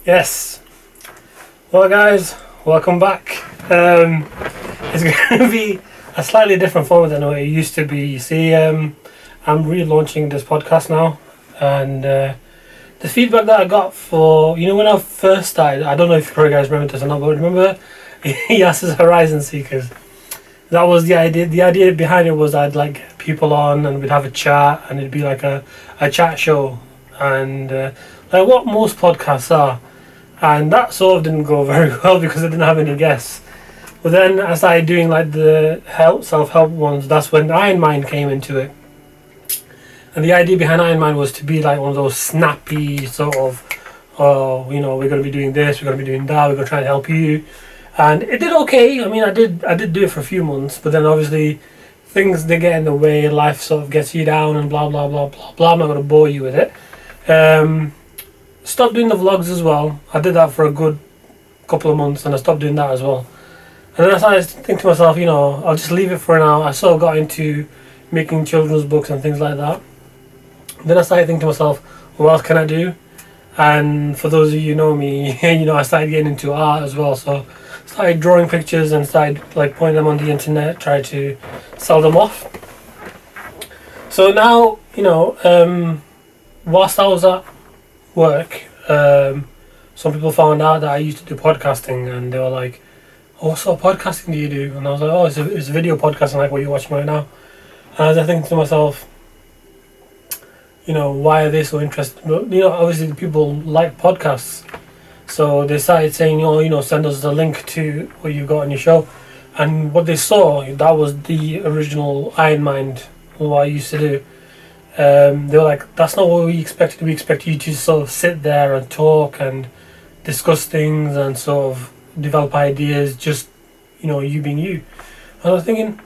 Yes. Well, guys, welcome back. It's going to be a slightly different format than what it used to be. You see, I'm relaunching this podcast now, and the feedback that I got for, when I first started, I don't know if you guys remember this or not, but remember, yes, it's Horizon Seekers. That was the idea. The idea behind it was I'd like people on and we'd have a chat, and it'd be like a chat show, and like what most podcasts are. And that sort of didn't go very well because I didn't have any guests. But then I started doing like the self-help ones. That's when Iron Mind came into it. And the idea behind Iron Mind was to be like one of those snappy sort of, we're going to be doing this, we're going to be doing that, we're going to try and help you. And it did okay. I mean, I did do it for a few months, but then obviously things, they get in the way, life sort of gets you down and blah, blah, blah, blah, blah. I'm not going to bore you with it. Stopped doing the vlogs as well. I did that for a good couple of months and I stopped doing that as well. And then I started to think to myself, I'll just leave it for now. I sort of got into making children's books and things like that. Then I started thinking to myself, what else can I do? And for those of you who know me, I started getting into art as well. So I started drawing pictures and started like putting them on the internet, try to sell them off. So now, whilst I was at work, some people found out that I used to do podcasting, and they were like, "Oh, what sort of podcasting do you do?" And I was like, "Oh, it's video podcasting like what you're watching right now." And I was thinking to myself, why are they so interested? But obviously people like podcasts, so they started saying, send us the link to what you got on your show. And what they saw, that was the original Iron Mind, what I used to do. They were like, that's not what we expected. We expect you to sort of sit there and talk and discuss things and sort of develop ideas, just, you being you. And I was thinking,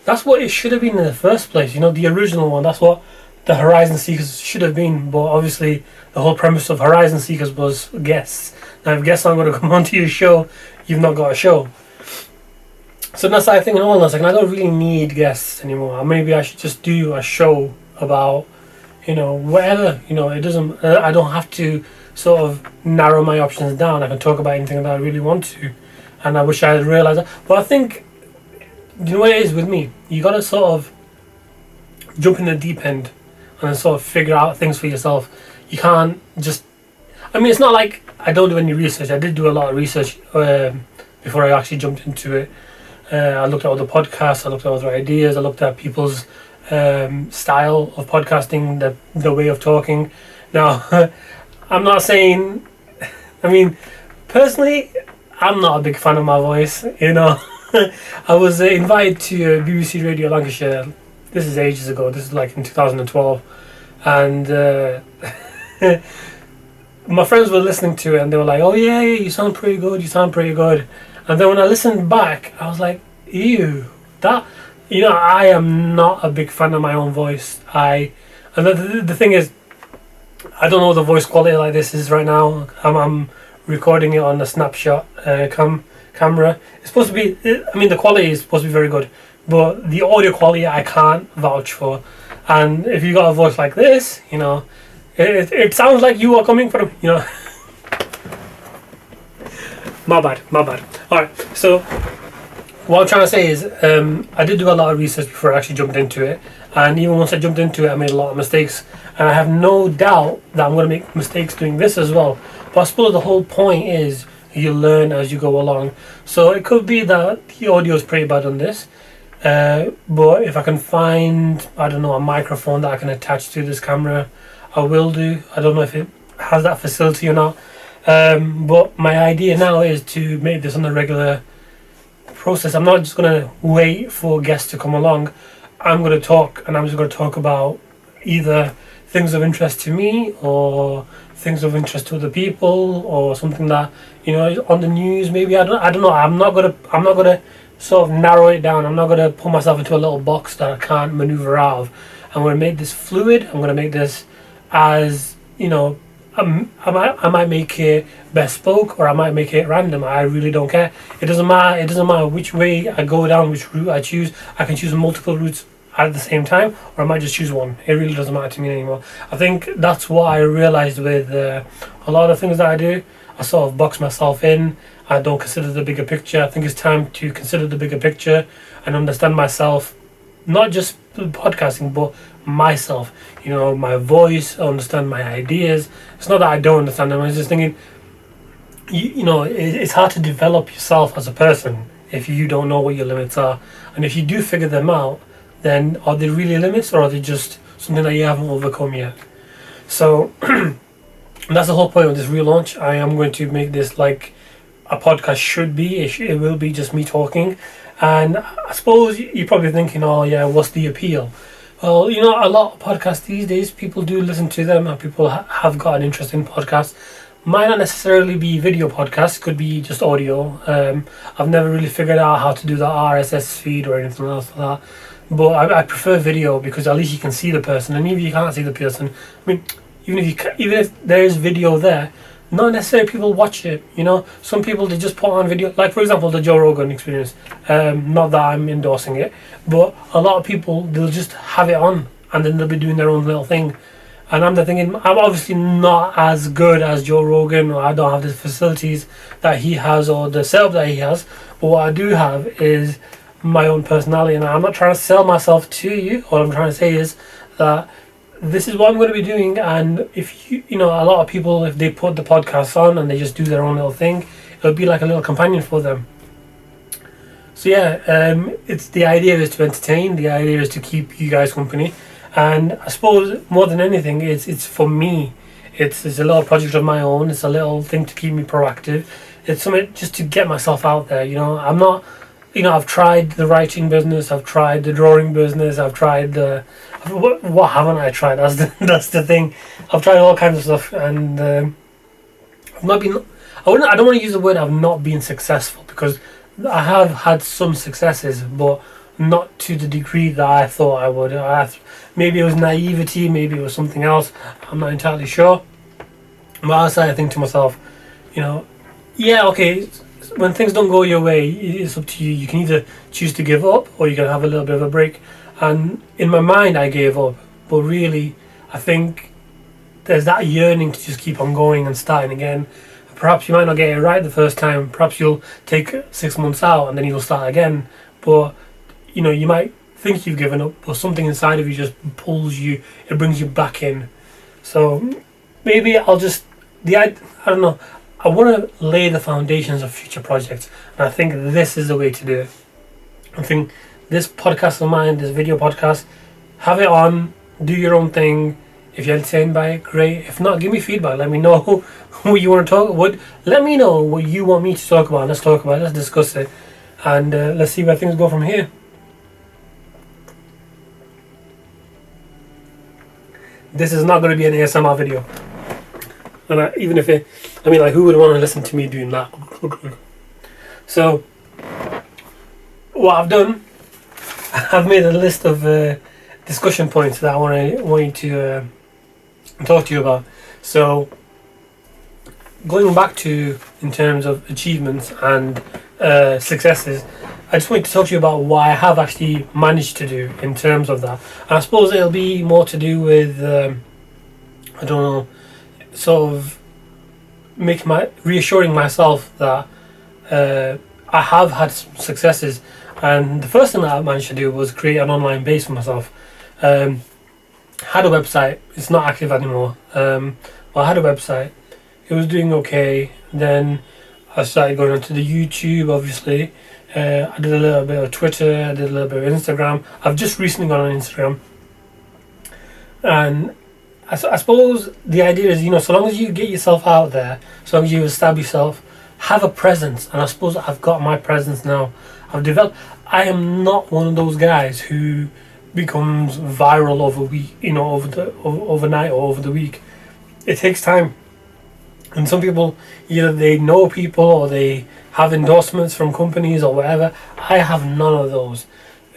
that's what it should have been in the first place, the original one. That's what the Horizon Seekers should have been. But obviously, the whole premise of Horizon Seekers was guests. Now, if guests aren't going to come onto your show, you've not got a show. So then I started thinking, I don't really need guests anymore. Maybe I should just do a show about whatever, it doesn't, I don't have to sort of narrow my options down. I can talk about anything that I really want to, and I wish I had realized that. But I think, what it is with me, you got to sort of jump in the deep end and then sort of figure out things for yourself. You can't just, it's not like I don't do any research. I did do a lot of research before I actually jumped into it. I looked at other podcasts, I looked at other ideas, I looked at people's style of podcasting, the way of talking. Now, I'm not saying, personally, I'm not a big fan of my voice, I was invited to BBC Radio Lancashire. This is ages ago. This is like in 2012, and my friends were listening to it and they were like, "Oh yeah, you sound pretty good. You sound pretty good." And then when I listened back, I was like, "Ew, that." I am not a big fan of my own voice. And the thing is, I don't know what the voice quality like this is right now. I'm recording it on a snapshot camera. It's supposed to be, the quality is supposed to be very good, but the audio quality I can't vouch for. And if you got a voice like this, it sounds like you are coming from, My bad. Alright, so what I'm trying to say is, I did do a lot of research before I actually jumped into it, and even once I jumped into it, I made a lot of mistakes, and I have no doubt that I'm going to make mistakes doing this as well. But I suppose the whole point is you learn as you go along. So it could be that the audio is pretty bad on this, but if I can find, a microphone that I can attach to this camera, I will do. I don't know if it has that facility or not, but my idea now is to make this on a regular process. I'm not just going to wait for guests to come along. I'm going to talk, and I'm just going to talk about either things of interest to me or things of interest to other people, or something that is on the news. Maybe I don't know. I'm not gonna sort of narrow it down. I'm not gonna put myself into a little box that I can't maneuver out of. I'm gonna make this fluid. I'm gonna make this as I might make it bespoke, or I might make it random. I really don't care. It doesn't matter. It doesn't matter which way I go down, which route I choose. I can choose multiple routes at the same time, or I might just choose one. It really doesn't matter to me anymore. I think that's what I realized with a lot of things that I do. I sort of box myself in. I don't consider the bigger picture. I think it's time to consider the bigger picture and understand myself, not just podcasting, but myself. You know, my voice, understand my ideas. It's not that I don't understand them. I'm just thinking, you know, it's hard to develop yourself as a person if you don't know what your limits are. And if you do figure them out, then are they really limits, or are they just something that you haven't overcome yet? So that's the whole point of this relaunch. I am going to make this like a podcast should be. It will be just me talking. And I suppose you're probably thinking, oh yeah, what's the appeal? Well, you know, a lot of podcasts these days, people do listen to them, and people have got an interest in podcasts. Might not necessarily be video podcasts, could be just audio. I've never really figured out how to do the RSS feed or anything else like that. But I prefer video, because at least you can see the person. And even if you can't see the person, I mean, even if there is video there, not necessarily people watch it. You know, some people, they just put on video. Like for example, the Joe Rogan Experience. Not that I'm endorsing it, but a lot of people, they'll just have it on, and then they'll be doing their own little thing. And I'm thinking, I'm obviously not as good as Joe Rogan, or I don't have the facilities that he has or the setup that he has. But what I do have is my own personality, and I'm not trying to sell myself to you. All I'm trying to say is that this is what I'm going to be doing. And if you know, a lot of people, if they put the podcast on and they just do their own little thing, it'll be like a little companion for them. So yeah, it's the idea is to entertain. The idea is to keep you guys company. And I suppose more than anything, it's for me. It's a little project of my own. It's a little thing to keep me proactive. It's something just to get myself out there. You know, I'm not. You know, I've tried the writing business. I've tried the drawing business. I've tried the. What haven't I tried? That's the thing. I've tried all kinds of stuff, and I've not been. I don't want to use the word I've not been successful, because I have had some successes, but not to the degree that I thought I would. Maybe it was naivety, maybe it was something else. I'm not entirely sure. But also I think to myself, you know, yeah, okay, when things don't go your way, it's up to you. You can either choose to give up, or you can have a little bit of a break. And in my mind, I gave up. But really, I think there's that yearning to just keep on going and starting again. Perhaps you might not get it right the first time. Perhaps you'll take 6 months out and then you'll start again. But you know, you might think you've given up, but something inside of you just pulls you, it brings you back in. So maybe I don't know, I want to lay the foundations of future projects, and I think this is the way to do it. I think this podcast of mine, this video podcast, have it on, do your own thing. If you're entertained by it, great. If not, give me feedback. Let me know who you want to talk about. Let me know what you want me to talk about. Let's talk about it. Let's discuss it, and let's see where things go from here. This is not going to be an ASMR video. And even if it, I mean, like, who would want to listen to me doing that? So, what I've done, I've made a list of discussion points that I want you to talk to you about. So, going back to, in terms of achievements and successes, I just wanted to talk to you about what I have actually managed to do in terms of that. And I suppose it'll be more to do with, I don't know, sort of reassuring myself that I have had some successes. And the first thing that I managed to do was create an online base for myself. Had a website. It's not active anymore. But I had a website. It was doing okay. Then I started going onto the YouTube, obviously. I did a little bit of Twitter, I did a little bit of Instagram. I've just recently gone on Instagram. And I suppose the idea is, you know, so long as you get yourself out there, so long as you establish yourself, have a presence. And I suppose I've got my presence now. I've developed. I am not one of those guys who becomes viral overnight or over the week. It takes time. And some people, either they know people or they have endorsements from companies or whatever. I have none of those.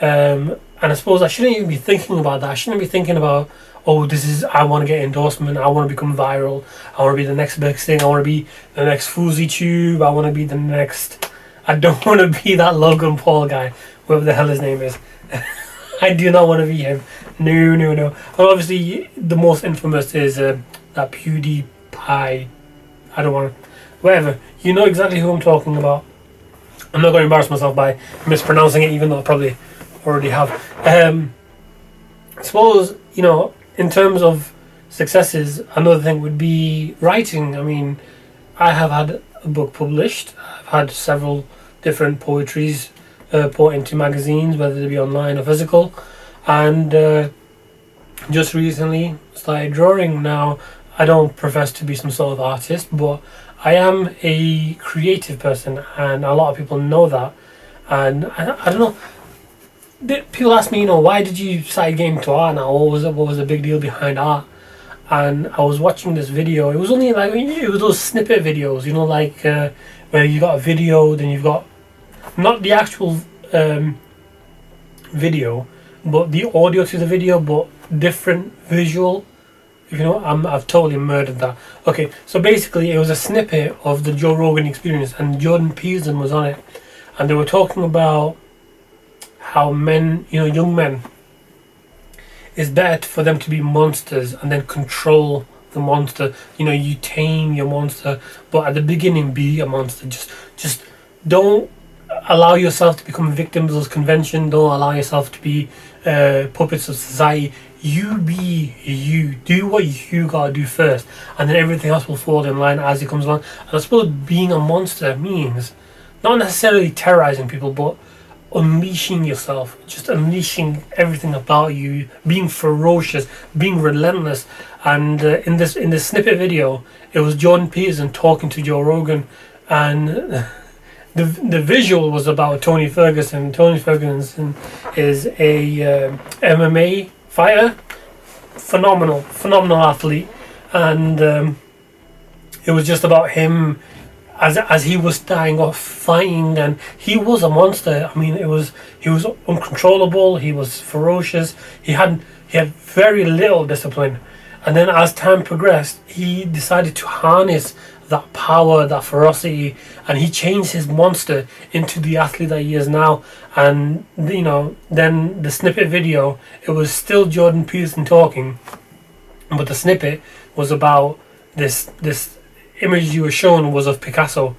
And I suppose I shouldn't even be thinking about that. I shouldn't be thinking about, oh, I want to get endorsement, I want to become viral, I want to be the next big thing, I want to be the next Fousey Tube, I want to be the next... I don't want to be that Logan Paul guy, whoever the hell his name is. I do not want to be him. No. And obviously, the most infamous is that PewDiePie. I don't want to... whatever. You know exactly who I'm talking about. I'm not going to embarrass myself by mispronouncing it, even though I probably already have. I suppose, in terms of successes, another thing would be writing. I mean, I have had a book published. I've had several different poetries put into magazines, whether they be online or physical. And just recently started drawing. Now, I don't profess to be some sort of artist, but I am a creative person, and a lot of people know that. And I don't know. People ask me, why did you start getting into art now? What was the big deal behind art? And I was watching this video. It was only it was those snippet videos, where you got a video, then you've got not the actual video, but the audio to the video, but different visual. I've totally murdered that. Okay, so basically it was a snippet of the Joe Rogan Experience, and Jordan Peterson was on it, and they were talking about how men, young men, it's better for them to be monsters and then control the monster. You tame your monster, but at the beginning be a monster. Just don't allow yourself to become victims of convention. Don't allow yourself to be puppets of society. You be you. Do what you gotta do first, and then everything else will fall in line as it comes along. And I suppose being a monster means not necessarily terrorizing people, but unleashing yourself, just unleashing everything about you, being ferocious, being relentless. And in this snippet video, it was Jordan Peterson talking to Joe Rogan, and the visual was about Tony Ferguson. Tony Ferguson is a MMA fighter, phenomenal athlete, and it was just about him as he was starting off fighting, and he was a monster. I mean, he was uncontrollable. He was ferocious. He had very little discipline, and then as time progressed, he decided to harness that power, that ferocity, and he changed his monster into the athlete that he is now. And then the snippet video, it was still Jordan Peterson talking, but the snippet was about this image you were shown was of Picasso,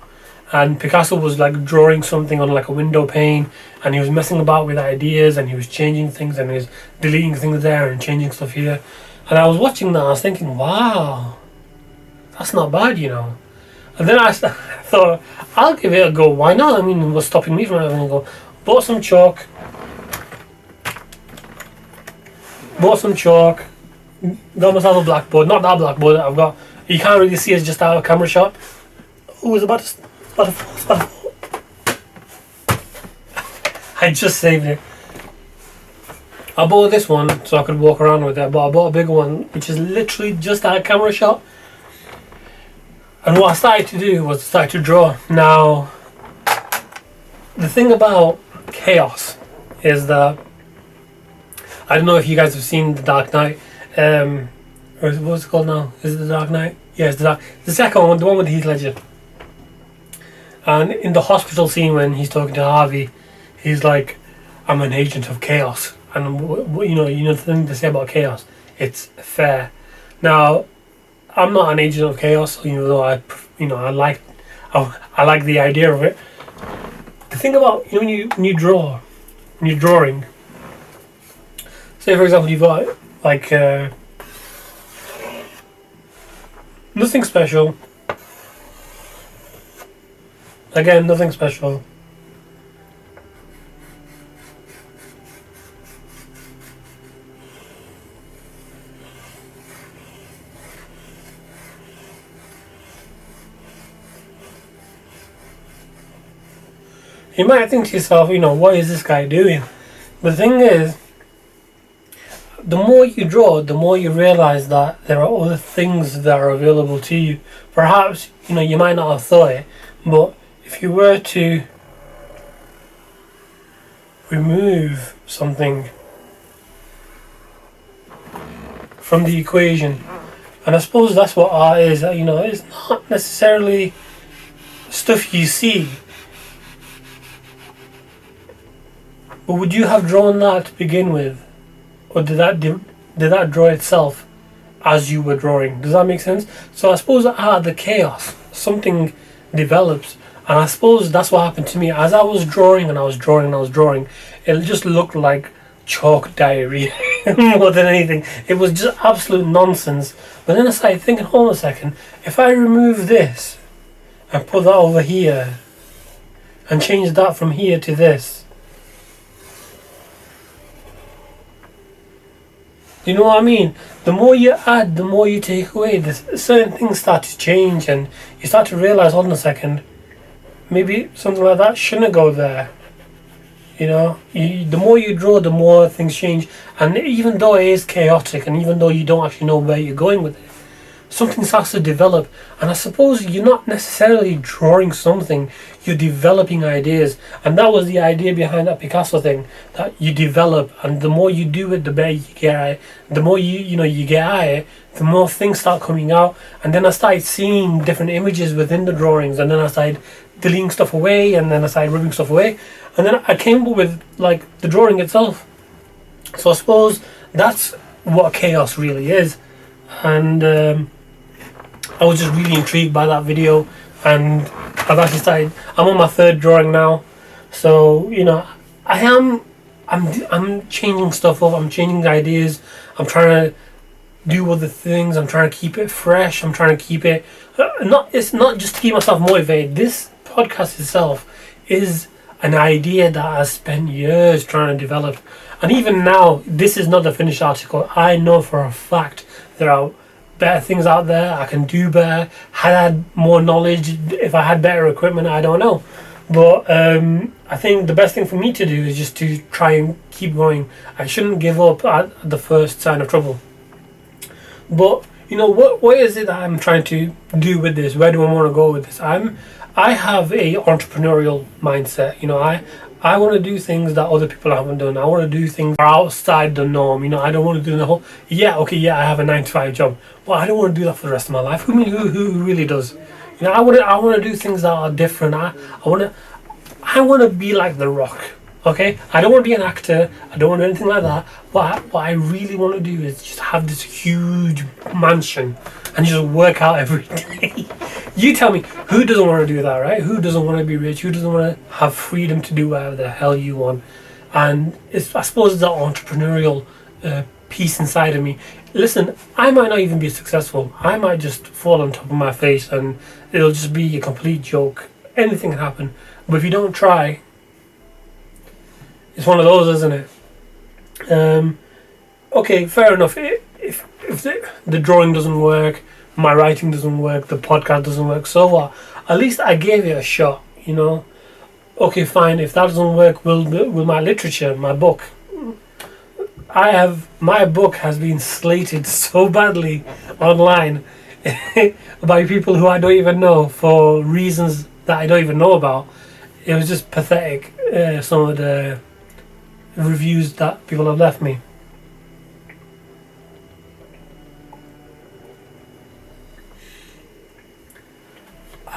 and Picasso was drawing something on a window pane, and he was messing about with ideas, and he was changing things, and he was deleting things there and changing stuff here. And I was watching that, I was thinking, wow, that's not bad, And then I thought, I'll give it a go. Why not? I mean, what's stopping me from having a go? Bought some chalk, got myself a blackboard. Not that blackboard that I've got. You can't really see, it's just out of camera shot. Oh, it's about to fall. I just saved it. I bought this one so I could walk around with it, but I bought a bigger one, which is literally just out of camera shot. And what I started to do was start to draw. Now, the thing about chaos is that, I don't know if you guys have seen The Dark Knight. Or what's it called now? Is it The Dark Knight? Yeah, it's the second one, the one with Heath Ledger. And in the hospital scene when he's talking to Harvey, he's like, I'm an agent of chaos. And the thing to say about chaos, it's fair. Now, I'm not an agent of chaos, even though I like the idea of it. The thing about when you draw, when you're drawing, say for example you've got nothing special. Again, nothing special. You might think to yourself, what is this guy doing? But the thing is, the more you draw, the more you realize that there are other things that are available to you. Perhaps, you might not have thought it, but if you were to remove something from the equation, and I suppose that's what art is, it's not necessarily stuff you see. But would you have drawn that to begin with? Or did that draw itself as you were drawing? Does that make sense? So I suppose the chaos, something develops. And I suppose that's what happened to me. As I was drawing and I was drawing and I was drawing, it just looked like chalk diarrhea more than anything. It was just absolute nonsense. But then I started thinking, hold on a second, if I remove this and put that over here and change that from here to this, you know what I mean? The more you add, the more you take away. Certain things start to change, and you start to realize, hold on a second, maybe something like that shouldn't go there. You know, the more you draw, the more things change. And even though it is chaotic, and even though you don't actually know where you're going with it, something starts to develop. And I suppose you're not necessarily drawing something, you're developing ideas. And that was the idea behind that Picasso thing, that you develop, and the more you do it, the better you get at it. The more you get at it, the more things start coming out. And then I started seeing different images within the drawings, and then I started deleting stuff away, and then I started ripping stuff away, and then I came up with like the drawing itself. So I suppose that's what chaos really is. And I was just really intrigued by that video, and I've actually started. I'm on my third drawing now, so you know I'm changing stuff up. I'm changing the ideas. I'm trying to do other things. I'm trying to keep it fresh. I'm trying to keep it it's not just to keep myself motivated. This podcast itself is an idea that I spent years trying to develop, and even now this is not the finished article. I know for a fact there are better things out there. I can do better. Had I had more knowledge, if I had better equipment, I don't know. But I think the best thing for me to do is just to try and keep going. I shouldn't give up at the first sign of trouble. But you know, what is it that I'm trying to do with this? Where do I want to go with this? I have a entrepreneurial mindset. You know, I want to do things that other people haven't done. I want to do things that are outside the norm. You know, I don't want to do the whole, I have a 9-to-5 job, but I don't want to do that for the rest of my life. Who really does? You know, I want to do things that are different. I want to be like The Rock. Okay, I don't want to be an actor. I don't want to do anything like that. What I really want to do is just have this huge mansion and just work out every day. You tell me, who doesn't want to do that, right? Who doesn't want to be rich? Who doesn't want to have freedom to do whatever the hell you want? And I suppose it's that entrepreneurial piece inside of me. Listen, I might not even be successful. I might just fall on top of my face and it'll just be a complete joke. Anything can happen. But if you don't try, it's one of those, isn't it? Okay, fair enough. If the drawing doesn't work, my writing doesn't work, the podcast doesn't work, so what? At least I gave it a shot, you know? Okay, fine. If that doesn't work, will my literature, my book. My book has been slated so badly online by people who I don't even know for reasons that I don't even know about. It was just pathetic, some of the reviews that people have left me.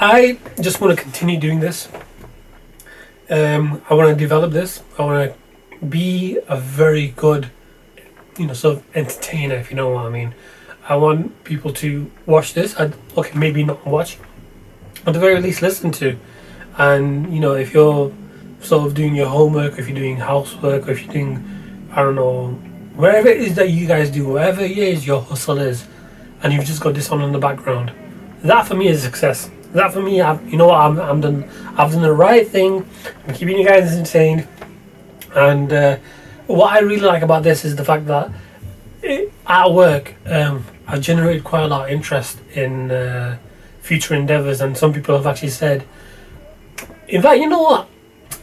I just want to continue doing this. I want to develop this. I want to be a very good, sort of entertainer, if you know what I mean. I want people to watch this. Maybe not watch, but at the very least listen to. And if you're sort of doing your homework, if you're doing housework, or if you're doing, I don't know, wherever it is that you guys do, whatever it is your hustle is, and you've just got this on in the background, that for me is success. That for me, I'm done. I've done the right thing. I'm keeping you guys entertained. And what I really like about this is the fact that at work, I've generated quite a lot of interest in future endeavours, and some people have actually said, in fact, you know what?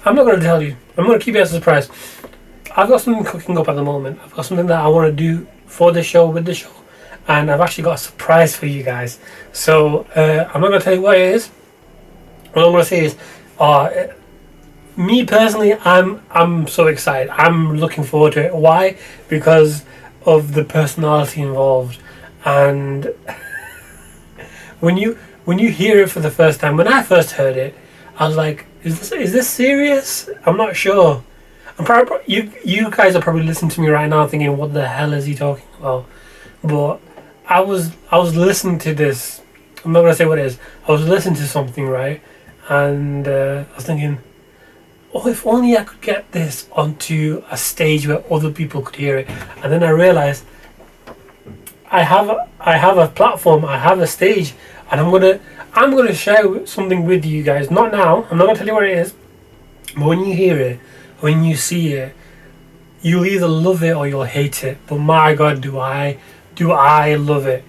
I'm not going to tell you. I'm going to keep it as a surprise. I've got something cooking up at the moment. I've got something that I want to do for the show, with the show. And I've actually got a surprise for you guys. So, I'm not going to tell you what it is. What I'm going to say is, me personally, I'm so excited. I'm looking forward to it. Why? Because of the personality involved. And when you hear it for the first time, when I first heard it, I was like, is this serious? I'm not sure. You guys are probably listening to me right now thinking, what the hell is he talking about? But I was listening to this I'm not gonna say what it is. I was listening to something, right, and I was thinking, oh, if only I could get this onto a stage where other people could hear it. And then I realized I have a platform, I have a stage, and I'm gonna share something with you guys. Not now. I'm not gonna tell you what it is. But when you hear it, when you see it, you'll either love it or you'll hate it. But my God, do I love it.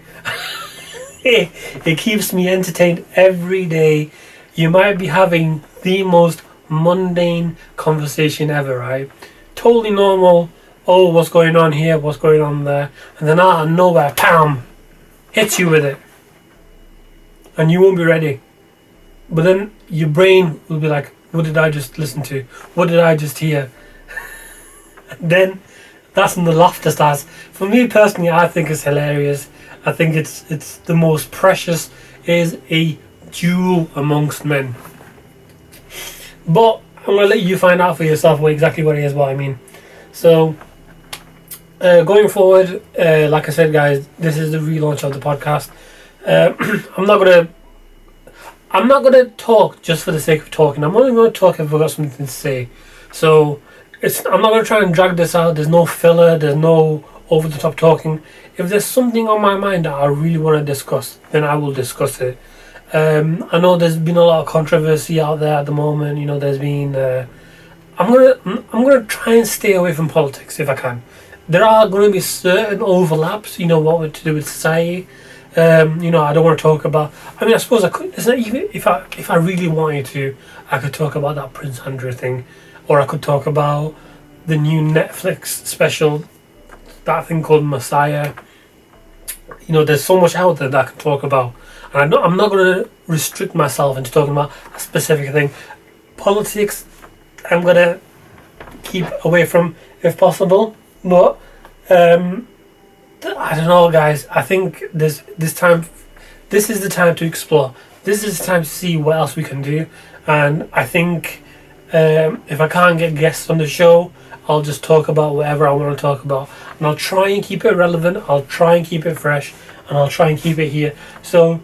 It keeps me entertained every day. You might be having the most mundane conversation ever, right? Totally normal. Oh, what's going on here? What's going on there? And then out of nowhere, PAM! Hits you with it. And you won't be ready. But then your brain will be like, what did I just listen to? What did I just hear? And then that's when the laughter starts. For me personally, I think it's hilarious. I think it's the most precious. It is a jewel amongst men. But I'm going to let you find out for yourself exactly what it is, what I mean. So, going forward, like I said, guys, this is the relaunch of the podcast. I'm not gonna talk just for the sake of talking. I'm only going to talk if I've got something to say. So, I'm not going to try and drag this out. There's no filler. There's no over the top talking. If there's something on my mind that I really want to discuss, then I will discuss it. I know there's been a lot of controversy out there at the moment. You know, there's been. I'm gonna try and stay away from politics if I can. There are going to be certain overlaps. You know, what to do with society. You know, I don't want to talk about. I mean, I suppose I could. It's not even if I really wanted to, I could talk about that Prince Andrew thing, or I could talk about the new Netflix special, that thing called Messiah. You know, there's so much out there that I can talk about. And I'm not going to restrict myself into talking about a specific thing. Politics, I'm going to keep away from if possible. But, I don't know, guys. I think this is the time to explore. This is the time to see what else we can do. And I think if I can't get guests on the show, I'll just talk about whatever I want to talk about. And I'll try and keep it relevant. I'll try and keep it fresh. And I'll try and keep it here. So,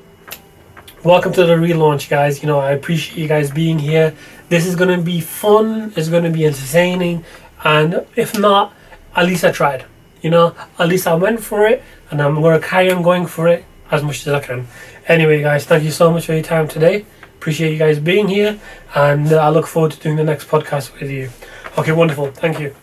welcome to the relaunch, guys. You know, I appreciate you guys being here. This is going to be fun. It's going to be entertaining. And if not, at least I tried. You know, at least I went for it. And I'm going to carry on going for it as much as I can. Anyway, guys, thank you so much for your time today. Appreciate you guys being here. And I look forward to doing the next podcast with you. Okay, wonderful. Thank you.